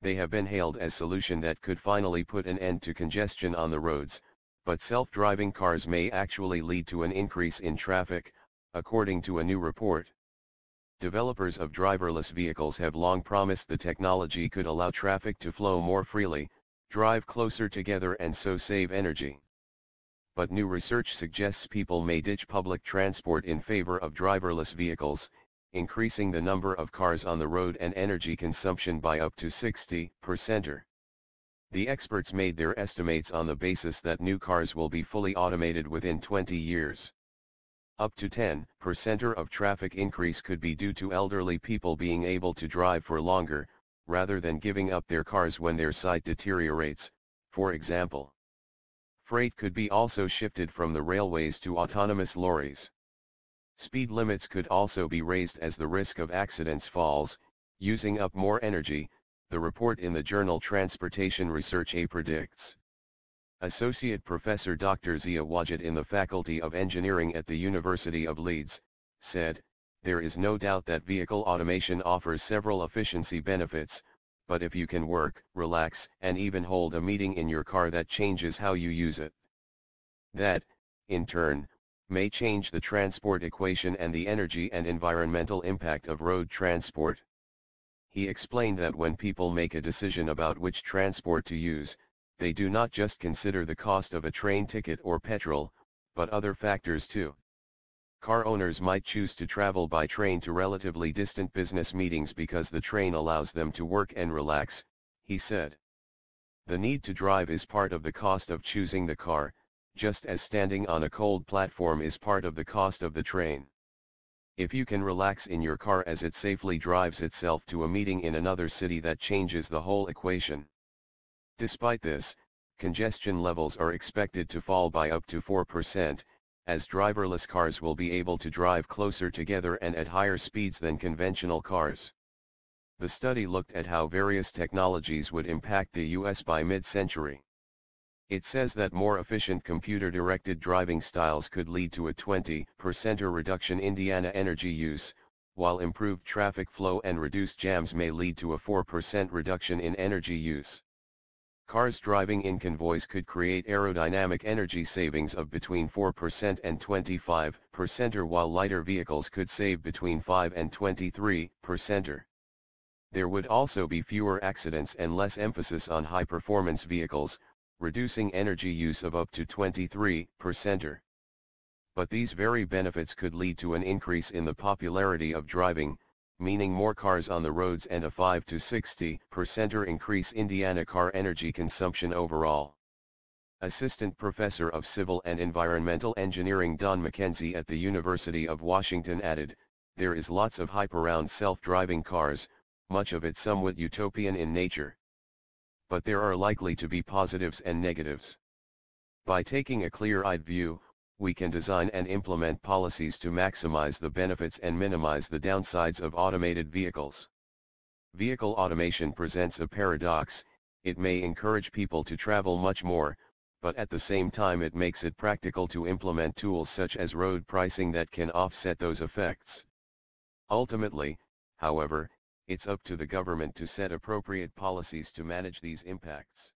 They have been hailed as a solution that could finally put an end to congestion on the roads, but self-driving cars may actually lead to an increase in traffic, according to a new report. Developers of driverless vehicles have long promised the technology could allow traffic to flow more freely, drive closer together and so save energy. But new research suggests people may ditch public transport in favor of driverless vehicles, increasing the number of cars on the road and energy consumption by up to 60%. The experts made their estimates on the basis that new cars will be fully automated within 20 years. Up to 10% of traffic increase could be due to elderly people being able to drive for longer, rather than giving up their cars when their sight deteriorates, for example. Freight could be also shifted from the railways to autonomous lorries. Speed limits could also be raised as the risk of accidents falls, using up more energy, the report in the journal Transportation Research predicts. Associate Professor Dr. Zia Wajid in the Faculty of Engineering at the University of Leeds, said, "There is no doubt that vehicle automation offers several efficiency benefits, but if you can work, relax, and even hold a meeting in your car, that changes how you use it. That, in turn, may change the transport equation and the energy and environmental impact of road transport." He explained that when people make a decision about which transport to use, they do not just consider the cost of a train ticket or petrol, but other factors too. Car owners might choose to travel by train to relatively distant business meetings because the train allows them to work and relax, he said. The need to drive is part of the cost of choosing the car, just as standing on a cold platform is part of the cost of the train. If you can relax in your car as it safely drives itself to a meeting in another city, that changes the whole equation. Despite this, congestion levels are expected to fall by up to 4%, as driverless cars will be able to drive closer together and at higher speeds than conventional cars. The study looked at how various technologies would impact the US by mid-century. It says that more efficient computer-directed driving styles could lead to a 20% reduction in Indiana energy use, while improved traffic flow and reduced jams may lead to a 4% reduction in energy use. Cars driving in convoys could create aerodynamic energy savings of between 4% and 25%, while lighter vehicles could save between 5 and 23%. There would also be fewer accidents and less emphasis on high-performance vehicles, reducing energy use of up to 23%. But these very benefits could lead to an increase in the popularity of driving, meaning more cars on the roads and a 5 to 60% increase in Indiana car energy consumption overall. Assistant Professor of Civil and Environmental Engineering Don McKenzie at the University of Washington added, "There is lots of hype around self-driving cars, much of it somewhat utopian in nature. But there are likely to be positives and negatives. By taking a clear-eyed view, we can design and implement policies to maximize the benefits and minimize the downsides of automated vehicles." Vehicle automation presents a paradox. It may encourage people to travel much more, but at the same time it makes it practical to implement tools such as road pricing that can offset those effects. Ultimately, however, it's up to the government to set appropriate policies to manage these impacts.